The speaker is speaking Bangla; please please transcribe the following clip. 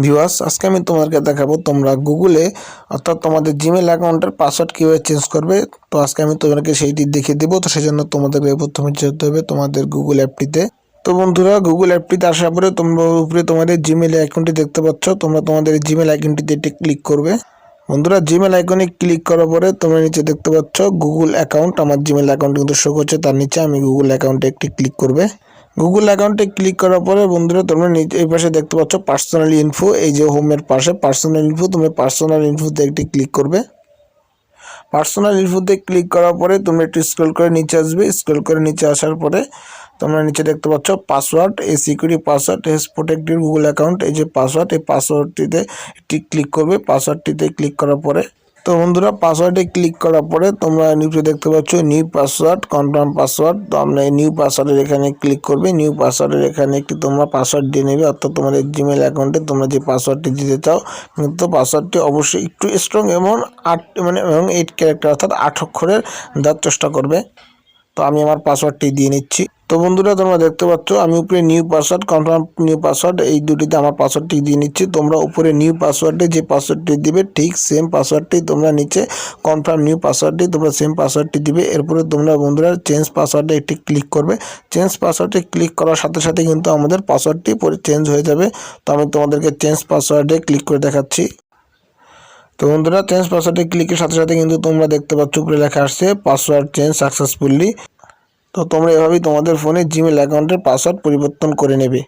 ভিউয়ার্স, আজকে আমি তোমাদেরকে দেখাবো তোমরা গুগলে অর্থাৎ তোমাদের জিমেল অ্যাকাউন্টের পাসওয়ার্ড কীভাবে চেঞ্জ করবে। তো আজকে আমি তোমাদেরকে সেইটি দেখিয়ে দেবো। তো সেই জন্য তোমাদেরকে প্রথমে যেতে হবে তোমাদের গুগল অ্যাপটিতে। তো বন্ধুরা, গুগল অ্যাপটিতে আসার পরে তোমরা উপরে তোমাদের জিমেল অ্যাকাউন্টটি দেখতে পাচ্ছ। তোমরা তোমাদের জিমেল আইকনটিতে এটি ক্লিক করবে। বন্ধুরা, জিমেল আইকনে ক্লিক করার পরে তোমরা নিচে দেখতে পাচ্ছ গুগল অ্যাকাউন্ট। আমার জিমেল অ্যাকাউন্ট কিন্তু শো করছে, তার নিচে আমি গুগল অ্যাকাউন্টে একটি ক্লিক করবে। গুগল অ্যাকাউন্টে ক্লিক করার পরে বন্ধুরা তোমরা নিচে এই পাশে দেখতে পাচ্ছ পার্সোনাল ইনফো, এই যে হোমের পাশে পার্সোনাল ইনফো, তুমি পার্সোনাল ইনফোতে একটি ক্লিক করবে। পার্সোনাল ইনফোতে ক্লিক করার পরে তুমি একটু স্ক্রল করে নিচে আসবে। স্ক্রল করে নিচে আসার পরে তোমরা নিচে দেখতে পাচ্ছ পাসওয়ার্ড, এই security password hedge protected Google account, এই যে পাসওয়ার্ড, এই পাসওয়ার্ডটিতে একটি ক্লিক করবে। পাসওয়ার্ডটিতে ক্লিক করার পরে তো বন্ধুরা পাসওয়ার্ডে ক্লিক করার পরে তোমরা নিচে দেখতে পাচ্ছ নিউ পাসওয়ার্ড, কনফার্ম পাসওয়ার্ড। তো আমরা এই নিউ পাসওয়ার্ডের এখানে ক্লিক করবে। নিউ পাসওয়ার্ডের এখানে একটি তোমরা পাসওয়ার্ড দিয়ে নেবে, অর্থাৎ তোমাদের জিমেল অ্যাকাউন্টে তোমরা যে পাসওয়ার্ডটি দিতে চাও, কিন্তু পাসওয়ার্ডটি অবশ্যই একটু স্ট্রং এবং 8 ক্যারেক্টার অর্থাৎ 8 অক্ষরের দেওয়ার চেষ্টা করবে। তো আমি আমার পাসওয়ার্ডটি দিয়ে নিচ্ছি। তো বন্ধুরা তোমরা দেখতে পাচ্ছ আমি উপরে new password, confirm new password, এই দুটিতে আমার পাসওয়ার্ডটি দিয়ে নিচ্ছি। তোমরা উপরে নিউ পাসওয়ার্ডে যে পাসওয়ার্ডটি দিবে ঠিক সেম পাসওয়ার্ডটি তোমরা নিচে কনফার্ম নিউ পাসওয়ার্ডটি তোমরা সেম পাসওয়ার্ডটি দিবে। এরপরে তোমরা বন্ধুরা চেঞ্জ পাসওয়ার্ডে একটি ক্লিক করবে। চেঞ্জ পাসওয়ার্ডে ক্লিক করার সাথে সাথে কিন্তু আমাদের পাসওয়ার্ডটি চেঞ্জ হয়ে যাবে। তো আমি তোমাদেরকে চেঞ্জ পাসওয়ার্ডে ক্লিক করে দেখাচ্ছি। তো বন্ধুরা, চেঞ্জ পাসওয়ার্ডে ক্লিকের সাথে সাথে কিন্তু তোমরা দেখতে পাচ্ছ উপরে লেখা আসছে পাসওয়ার্ড চেঞ্জ সাকসেসফুলি। তো তোমরা এভাবেই তোমাদের ফোনে জিমেল অ্যাকাউন্টের পাসওয়ার্ড পরিবর্তন করে নেবে।